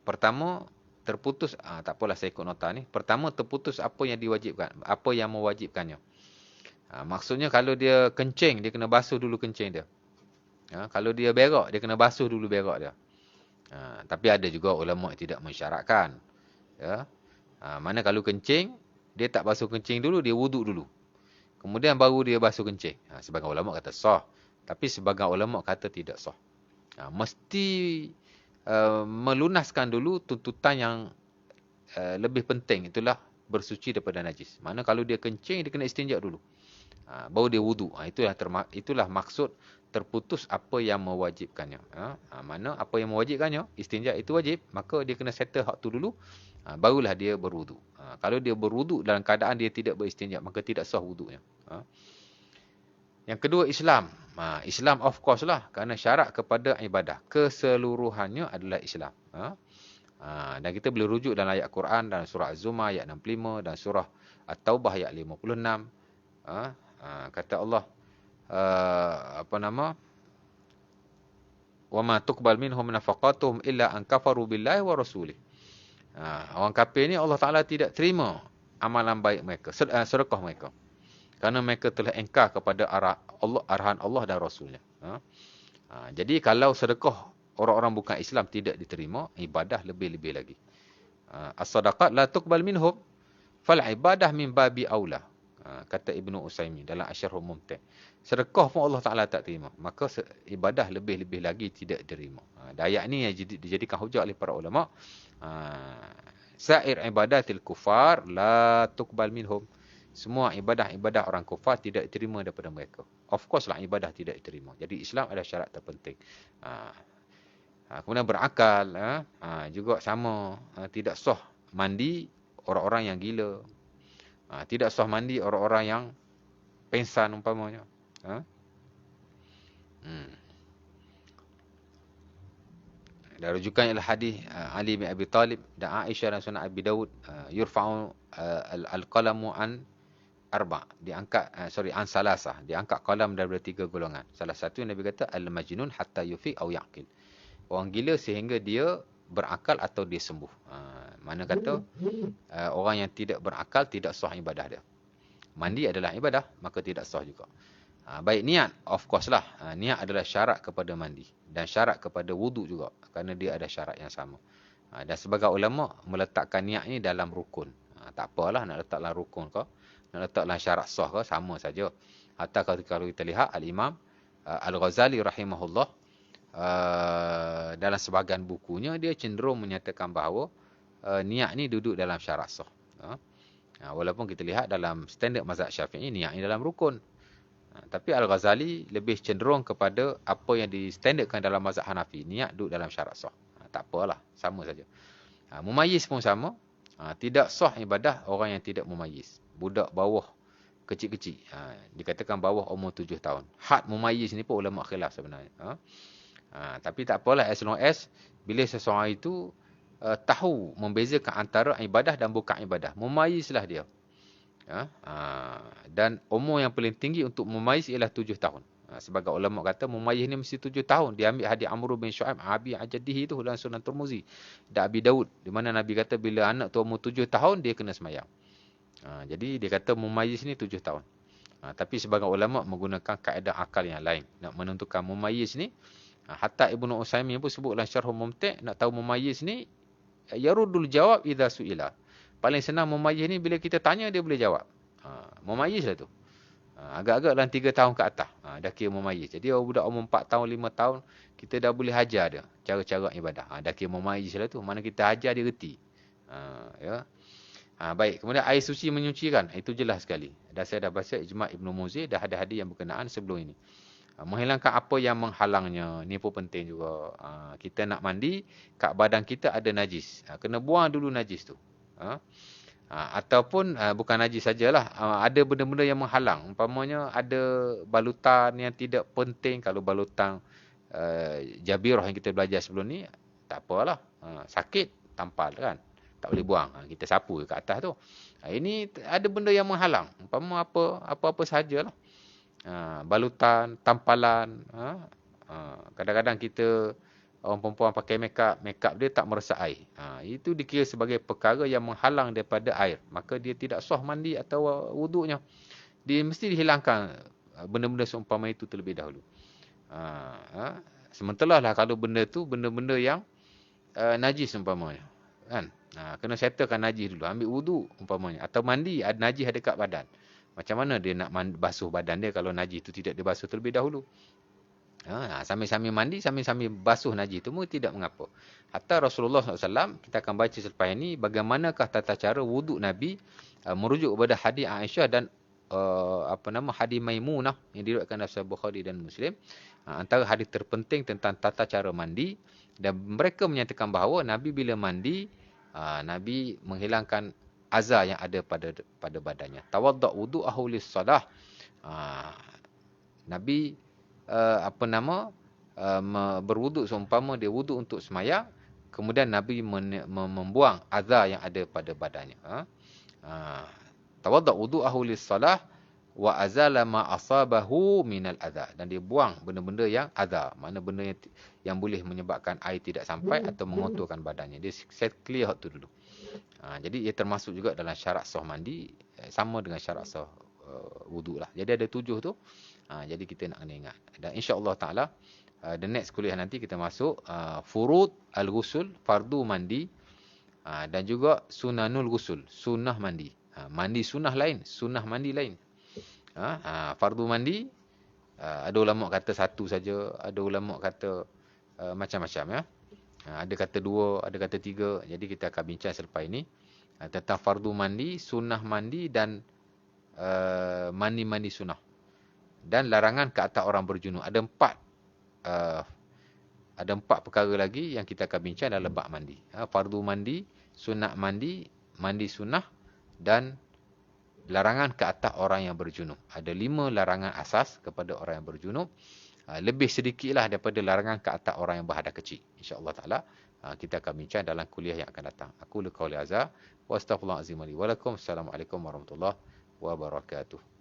pertama terputus, tak apalah saya ikut nota ni. Pertama, terputus apa yang diwajibkan, apa yang mewajibkannya. Maksudnya kalau dia kencing, dia kena basuh dulu kencing dia. Kalau dia berak, dia kena basuh dulu berak dia. Tapi ada juga ulama yang tidak mensyaratkan. Ya. Mana kalau kencing, dia tak basuh kencing dulu, dia wuduk dulu. Kemudian baru dia basuh kencing. Sebagian ulama kata sah. Tapi sebagian ulama kata tidak sah. Mesti melunaskan dulu tuntutan yang lebih penting, itulah bersuci daripada najis. Mana kalau dia kencing, dia kena istinja dulu. Baru dia wuduk. Itulah maksud terputus apa yang mewajibkannya. Mana apa yang mewajibkannya, istinja itu wajib, maka dia kena settle hak tu dulu, barulah dia berwuduk. Kalau dia berwuduk dalam keadaan dia tidak beristinja, maka tidak sah wuduknya. Yang kedua, Islam. Islam of course lah, kerana syarat kepada ibadah keseluruhannya adalah Islam. Dan kita boleh rujuk dalam ayat Quran, dalam surah Az-Zumar ayat 65 dan surah At-Taubah ayat 56. Kata Allah, wa ma tuqbal minhum nafaqatuhum illa an kafaru billahi wa rasulih. Orang kafir ni Allah Taala tidak terima amalan baik mereka, sedekah mereka, kerana mereka telah engkar kepada arahan Allah dan Rasulnya. Jadi kalau sedekah orang-orang bukan Islam tidak diterima, ibadah lebih-lebih lagi. As-sadaqat la tuqbal minhum fal ibadah min babi aula. Kata Ibnu Utsaimin dalam Asyarhul Mumti'. Sedekah pun Allah Taala tak terima, maka ibadah lebih-lebih lagi tidak diterima. Ayat ni yang dijadikan hujah oleh para ulama. Sa'ir ibadatil kufar la tuqbal minhum. Semua ibadah-ibadah orang kufar tidak diterima daripada mereka. Of course lah ibadah tidak diterima. Jadi Islam adalah syarat terpenting. Kemudian berakal, juga sama. Tidak sah mandi orang-orang yang gila. Tidak sah mandi orang-orang yang pengsan umpamanya. Dan rujukan ialah hadis Ali bin Abi Talib dan Aisyah dan Sunan Abi Dawud, yurfa'u al-qalamu an arba', diangkat an salasah, diangkat qalam daripada 3 golongan. Salah satu Nabi kata al-majnun hatta yufiq au yaqil. Orang gila sehingga dia berakal atau dia sembuh. Mana kata orang yang tidak berakal tidak sah ibadah dia. Mandi adalah ibadah, maka tidak sah juga. Baik, niat of course lah. Niat adalah syarat kepada mandi dan syarat kepada wuduk juga, kerana dia ada syarat yang sama. Dan sebagai ulama meletakkan niat ni dalam rukun. Tak apalah nak letak dalam rukun ke, nak letak dalam syarat sah ke, sama saja. Hatta kalau kita lihat Al-Imam Al-Ghazali rahimahullah, dalam sebahagian bukunya dia cenderung menyatakan bahawa niat ni duduk dalam syarat sah. Walaupun kita lihat dalam standard mazhab Syafi'i niat ni dalam rukun. Tapi Al-Ghazali lebih cenderung kepada apa yang distandardkan dalam mazhab Hanafi, niat duduk dalam syarat sah. Tak apalah, sama saja. Mumayyiz pun sama. Tidak sah ibadah orang yang tidak mumayyiz. Budak bawah kecil-kecil, dikatakan bawah umur 7 tahun. Had mumayyiz ni pun ulama khilaf sebenarnya. Tapi tak apalah, as long as bila seseorang itu tahu membezakan antara ibadah dan bukan ibadah, mumayyizlah dia. Dan umur yang paling tinggi untuk mumayyiz ialah 7 tahun. Sebagai ulama kata mumayyiz ni mesti 7 tahun. Dia ambil hadis Amr bin Syu'aib Abi Ajadihi tu dalam Sunan Tirmizi dan Abi Daud, di mana Nabi kata bila anak tu umur 7 tahun dia kena sembahyang. Jadi dia kata mumayyiz ni 7 tahun. Tapi sebagai ulama menggunakan kaedah akal yang lain nak menentukan mumayyiz ni. Hatta Ibnu Utsaimin pun sebut dalam Syarhul Mumti' nak tahu mumayyiz ni, yarudul jawab idza su'ila. Paling senang mumayyiz ni bila kita tanya dia boleh jawab. Mumayyiz lah tu. Agak-agak dalam 3 tahun ke atas, dah kira mumayyiz. Jadi budak umur 4 tahun, 5 tahun, kita dah boleh hajar dia cara-cara ibadah. Dah kira mumayyiz lah tu. Mana kita hajar dia reti. Ya. Baik, kemudian air suci menyucikan, itu jelas sekali. Dan saya dah baca ijma' Ibnu Muzir dah ada hadis yang berkenaan sebelum ini. Menghilangkan apa yang menghalangnya, ni pun penting juga. Kita nak mandi, kat badan kita ada najis. Kena buang dulu najis tu. Ataupun bukan najis sajalah, ada benda-benda yang menghalang. Umpamanya ada balutan yang tidak penting. Kalau balutan jabirah yang kita belajar sebelum ni, tak apalah. Sakit, tampal kan. Tak boleh buang. Kita sapu kat atas tu. Ini ada benda yang menghalang. Umpama apa-apa sajalah. Balutan, tampalan. Kadang-kadang kita, orang perempuan pakai make up dia tak meresap air. Itu dikira sebagai perkara yang menghalang daripada air. Maka dia tidak sah mandi atau wuduknya. Dia mesti dihilangkan benda-benda seumpama itu terlebih dahulu. Sementara lah kalau benda tu benda-benda yang najis umpamanya. Kan? Kena settlekan najis dulu. Ambil wuduk umpamanya. Atau mandi, ada najis ada kat badan. Macam mana dia nak basuh badan dia kalau najis itu tidak dibasuh terlebih dahulu? Sambil-sambil mandi, sambil-sambil basuh najis itu pun tidak mengapa. Hatta Rasulullah SAW, kita akan baca selepas ini, bagaimanakah tata cara wuduk Nabi, merujuk kepada hadis Aisyah dan hadis Maimunah yang diriwayatkan dalam Sahih Bukhari dan Muslim. Antara hadis terpenting tentang tata cara mandi, dan mereka menyatakan bahawa Nabi bila mandi, Nabi menghilangkan azar yang ada pada badannya. Tawadda' wudu'ahu lis-salah. Nabi berwuduk seumpama dia wuduk untuk sembahyang, kemudian Nabi membuang azar yang ada pada badannya. Tawadda' wudu'ahu lis-salah wa azala ma asabahu minal adha, dan dia buang benda-benda yang adha, mana benda yang boleh menyebabkan air tidak sampai atau mengotorkan badannya. Dia set clear hak tu dulu. Jadi ia termasuk juga dalam syarat sah mandi, sama dengan syarat sah wuduk lah. Jadi ada 7 tu. Jadi kita nak kena ingat. Dan insya-Allah taala the next kuliah nanti kita masuk furud al-ghusl, fardu mandi, dan juga sunanul ghusl, sunnah mandi. Mandi sunnah lain, sunnah mandi lain. Fardu mandi, ada ulama kata 1 saja, ada ulama kata macam-macam ya. Ada kata 2, ada kata 3. Jadi kita akan bincang selepas ini tentang fardu mandi, sunnah mandi, dan mandi-mandi sunnah. Dan larangan ke atas orang berjunub. Ada 4 perkara lagi yang kita akan bincang dalam bab mandi. Fardu mandi, sunnah mandi, mandi sunnah, dan larangan ke atas orang yang berjunub. Ada 5 larangan asas kepada orang yang berjunub. Lebih sedikitlah daripada larangan ke atas orang yang berhadas kecil. InsyaAllah ta'ala kita akan bincang dalam kuliah yang akan datang. Aku qauli hadza wa astaghfirullahalazim li wa lakum. Assalamualaikum warahmatullahi wabarakatuh.